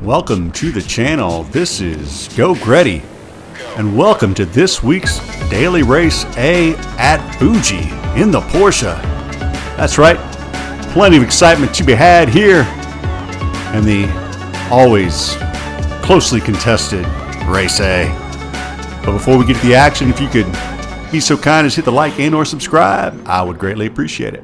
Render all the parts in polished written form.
Welcome to the channel. This is Geauxgreddy, and welcome to this week's Daily Race A at Fuji in the Porsche. That's right, plenty of excitement to be had here in the always closely contested Race A. But before we get to the action, if you could be so kind as hit the like and or subscribe, I would greatly appreciate it.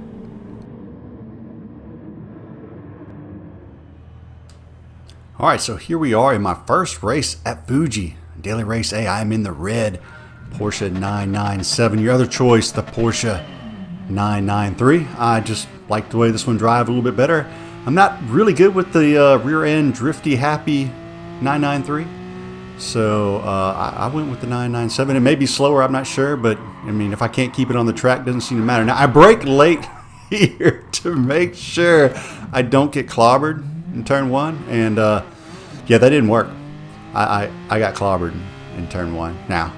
Alright, so here we are in my first race at Fuji. Daily Race A, I'm in the red Porsche 997. Your other choice, the Porsche 993. I just like the way this one drives a little bit better. I'm not really good with the rear end drifty happy 993. So I went with the 997. It may be slower, I'm not sure, but I mean, if I can't keep it on the track, it doesn't seem to matter. Now, I brake late here to make sure I don't get clobbered in turn one, and yeah, that didn't work. I got clobbered in turn one. Now,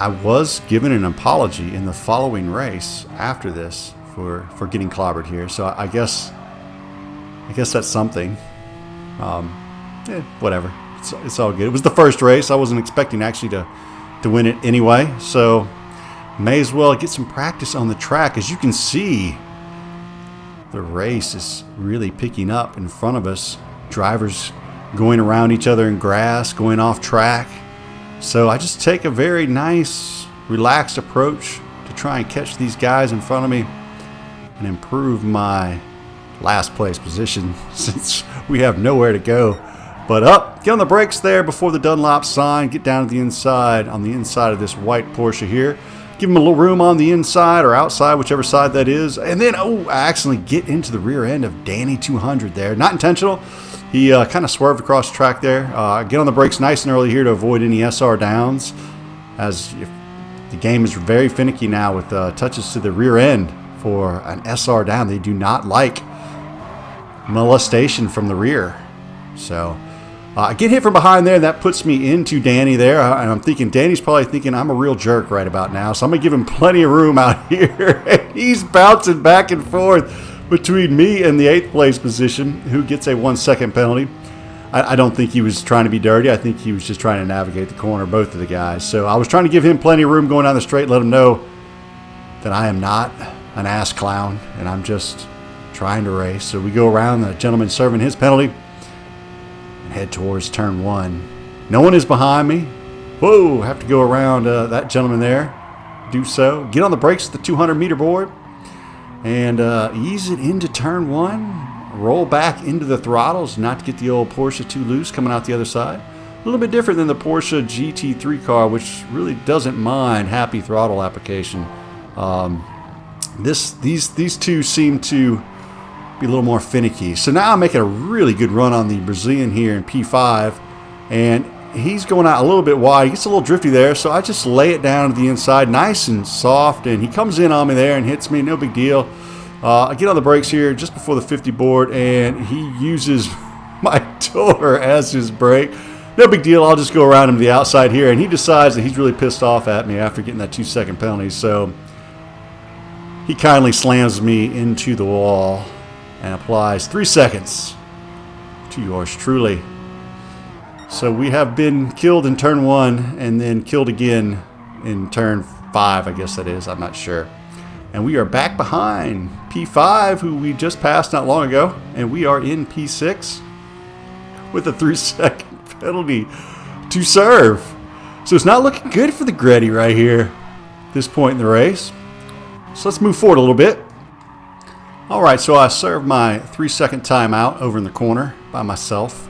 I was given an apology in the following race after this for getting clobbered here, so I guess that's something. Whatever. It's all good. It was the first race. I wasn't expecting actually to win it anyway, so may as well get some practice on the track. As you can see, the race is really picking up in front of us. Drivers going around each other in grass, going off track. So I just take a very nice, relaxed approach to try and catch these guys in front of me and improve my last place position since we have nowhere to go. But get on the brakes there before the Dunlop sign. Get down to the inside, on the inside of this white Porsche here. Give him a little room on the inside or outside, whichever side that is. And then, I accidentally get into the rear end of Danny 200 there. Not intentional. He kind of swerved across the track there. Get on the brakes nice and early here to avoid any SR downs, as if the game is very finicky now with touches to the rear end for an SR down. They do not like molestation from the rear. So I get hit from behind there, and that puts me into Danny there. And I'm thinking, Danny's probably thinking I'm a real jerk right about now. So I'm going to give him plenty of room out here. And he's bouncing back and forth between me and the 8th place position, who gets a 1 second penalty. I don't think he was trying to be dirty. I think he was just trying to navigate the corner, both of the guys. So I was trying to give him plenty of room going down the straight, let him know that I am not an ass clown, and I'm just trying to race. So we go around, the gentleman serving his penalty, head towards turn one. No one is behind me. Whoa, have to go around that gentleman there. Do so. Get on the brakes at the 200 meter board and ease it into turn one. Roll back into the throttles, not to get the old Porsche too loose coming out the other side. A little bit different than the Porsche GT3 car, which really doesn't mind happy throttle application. These two seem to be a little more finicky. So now I'm making a really good run on the Brazilian here in P5, and he's going out a little bit wide. He gets a little drifty there, so I just lay it down to the inside nice and soft, and he comes in on me there and hits me. No big deal. I get on the brakes here just before the 50 board, and he uses my door as his brake. No big deal. I'll just go around him to the outside here, and he decides that he's really pissed off at me after getting that 2 second penalty, so he kindly slams me into the wall and applies 3 seconds to yours truly. So we have been killed in turn one and then killed again in turn 5, I guess that is. I'm not sure. And we are back behind P5, who we just passed not long ago, and we are in P6 with a 3 second penalty to serve. So it's not looking good for the Greddy right here at this point in the race. So let's move forward a little bit. Alright, so I served my 3 second timeout over in the corner by myself.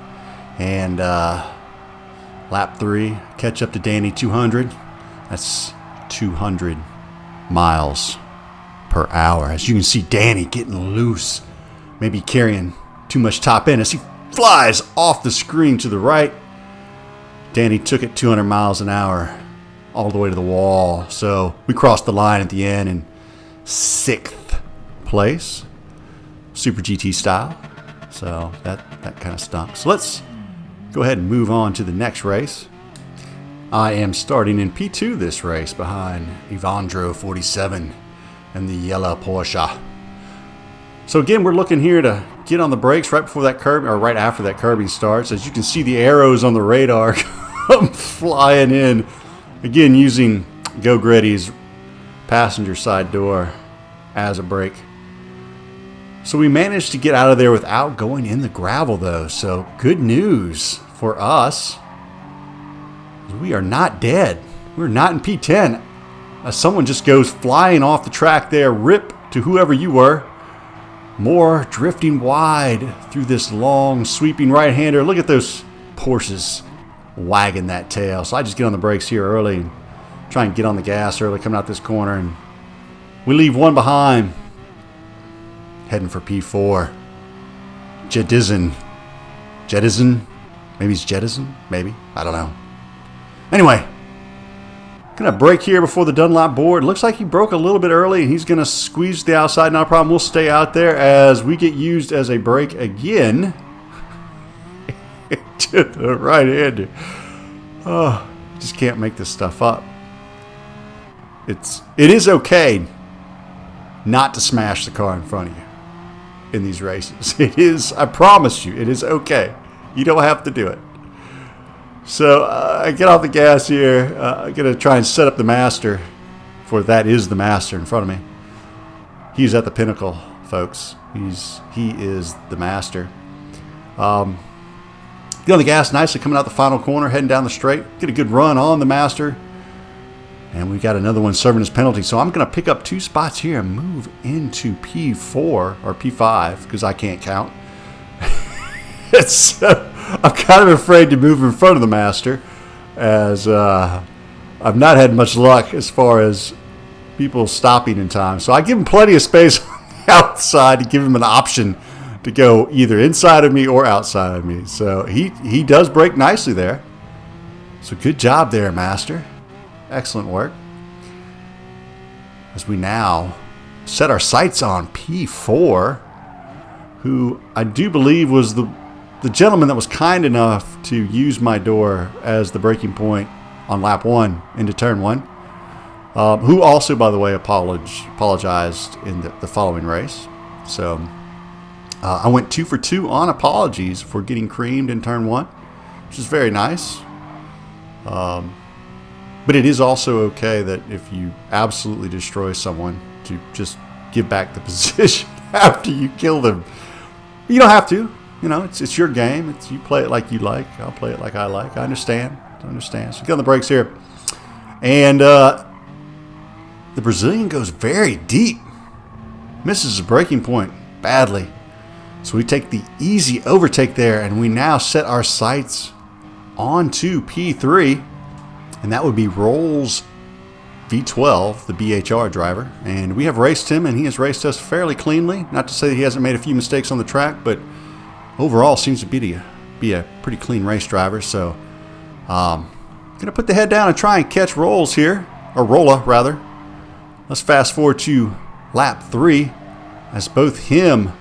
And lap 3, catch up to Danny 200. That's 200 miles per hour. As you can see, Danny getting loose. Maybe carrying too much top end as he flies off the screen to the right. Danny took it 200 miles an hour all the way to the wall. So we crossed the line at the end in 6th place. Super GT style. So that kind of stunk. So let's go ahead and move on to the next race. I am starting in P2 this race behind Evandro 47 and the yellow Porsche. So again, we're looking here to get on the brakes right before that curb, or right after that curbing starts. As you can see, the arrows on the radar come flying in. Again, using Geauxgreddy's passenger side door as a brake. So we managed to get out of there without going in the gravel, though. So good news for us. We are not dead. We're not in P10. Someone just goes flying off the track there. Rip to whoever you were. More drifting wide through this long, sweeping right-hander. Look at those Porsches wagging that tail. So I just get on the brakes here early and try and get on the gas early coming out this corner. And we leave one behind. Heading for P4. Jettison. Maybe it's Jettison? Maybe. I don't know. Anyway. Gonna brake here before the Dunlop board. Looks like he broke a little bit early and he's gonna squeeze the outside. Not a problem. We'll stay out there as we get used as a brake again. To the right-hander. Oh, just can't make this stuff up. It is okay not to smash the car in front of you in these races. It is, I promise you, it is okay. You don't have to do it. So I get off the gas here. I'm going to try and set up the master, for that is the master in front of me. He's at the pinnacle, folks. He is the master. Get on the gas nicely coming out the final corner, heading down the straight. Get a good run on the master. And we got another one serving his penalty. So I'm going to pick up 2 spots here and move into P4 or P5 because I can't count. I'm kind of afraid to move in front of the master as I've not had much luck as far as people stopping in time. So I give him plenty of space on the outside to give him an option to go either inside of me or outside of me. So he does brake nicely there. So good job there, master. Excellent work. As we now set our sights on P4, who I do believe was the gentleman that was kind enough to use my door as the braking point on lap 1 into turn 1, who also, by the way, apologized in the following race. So I went 2 for 2 on apologies for getting creamed in turn 1, which is very nice. But it is also okay that if you absolutely destroy someone to just give back the position after you kill them. You don't have to. You know, it's your game. You play it like you like. I'll play it like I like. I understand. So get on the brakes here. And the Brazilian goes very deep. Misses the braking point badly. So we take the easy overtake there, and we now set our sights onto P3. And that would be Rolls V12, the BHR driver. And we have raced him, and he has raced us fairly cleanly. Not to say that he hasn't made a few mistakes on the track, but overall seems to be a pretty clean race driver. So going to put the head down and try and catch Rolls here. Or Rolla, rather. Let's fast forward to lap 3 as both him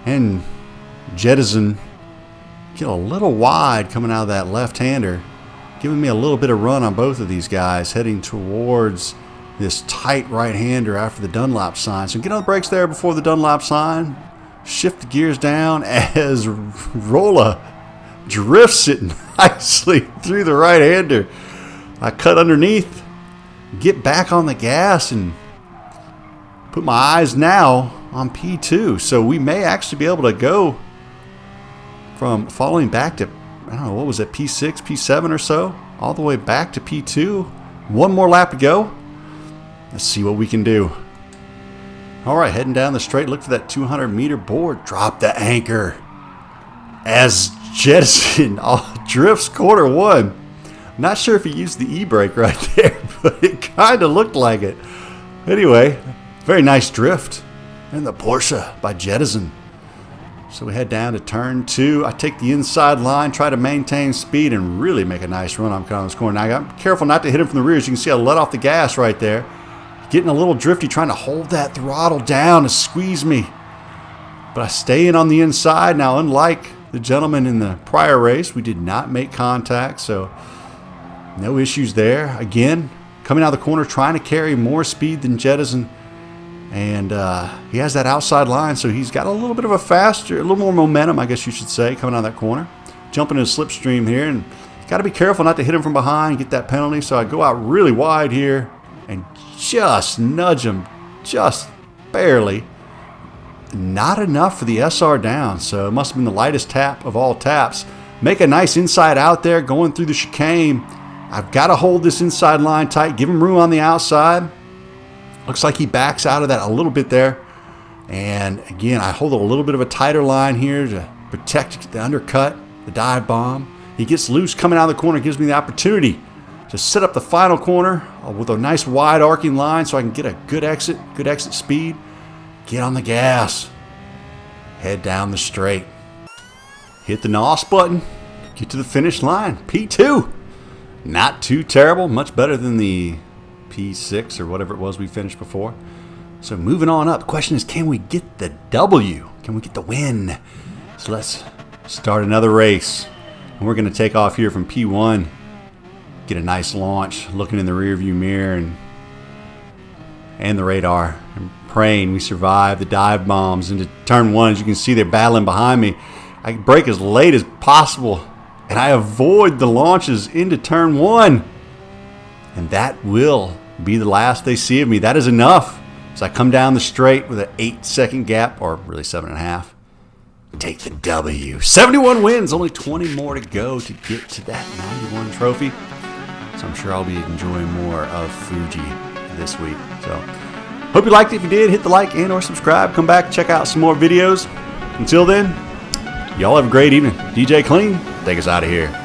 and Jettison get a little wide coming out of that left-hander. Giving me a little bit of run on both of these guys heading towards this tight right-hander after the Dunlop sign. So get on the brakes there before the Dunlop sign. Shift the gears down as Rolla drifts it nicely through the right-hander. I cut underneath, get back on the gas, and put my eyes now on P2. So we may actually be able to go from falling back to, I don't know, what was it, P6, P7 or so, all the way back to P2. One more lap to go. Let's see what we can do. All right, heading down the straight, look for that 200-meter board. Drop the anchor as Jettison drifts corner 1. Not sure if he used the e-brake right there, but it kind of looked like it. Anyway, very nice drift. And the Porsche by Jettison. So we head down to turn 2. I take the inside line, try to maintain speed, and really make a nice run on this corner. Now, I'm careful not to hit him from the rear. As you can see, I let off the gas right there. Getting a little drifty, trying to hold that throttle down to squeeze me. But I stay in on the inside. Now, unlike the gentleman in the prior race, we did not make contact, so no issues there. Again, coming out of the corner, trying to carry more speed than Jettison And he has that outside line, so he's got a little bit of a little more momentum, I guess you should say, coming out of that corner. Jumping in a slipstream here, and got to be careful not to hit him from behind, get that penalty. So I go out really wide here and just nudge him, just barely. Not enough for the SR down, so it must have been the lightest tap of all taps. Make a nice inside out there, going through the chicane. I've got to hold this inside line tight, give him room on the outside. Looks like he backs out of that a little bit there. And again, I hold a little bit of a tighter line here to protect the undercut, the dive bomb. He gets loose coming out of the corner, gives me the opportunity to set up the final corner with a nice wide arcing line so I can get a good exit speed. Get on the gas. Head down the straight. Hit the NOS button. Get to the finish line. P2. Not too terrible. Much better than the P6 or whatever it was we finished before. So moving on up. The question is, can we get the W? Can we get the win? So let's start another race. And we're going to take off here from P1. Get a nice launch. Looking in the rearview mirror and the radar. And praying we survive the dive bombs into turn 1. As you can see, they're battling behind me. I brake as late as possible. And I avoid the launches into turn 1. And that will be the last they see of me. That is enough. So I come down the straight with an 8-second gap, or really 7.5. Take the W. 71 wins. Only 20 more to go to get to that 91 trophy. So I'm sure I'll be enjoying more of Fuji this week. So hope you liked it. If you did, hit the like and or subscribe. Come back, check out some more videos. Until then, y'all have a great evening. DJ Clean, take us out of here.